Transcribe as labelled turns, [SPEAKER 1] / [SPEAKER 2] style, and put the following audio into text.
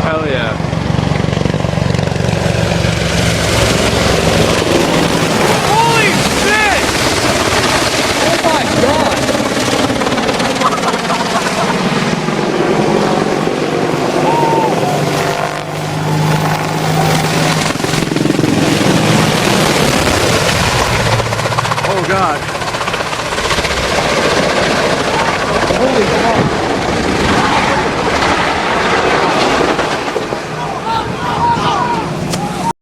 [SPEAKER 1] Hell yeah. Holy shit! Oh my god! Oh god. Holy fuck.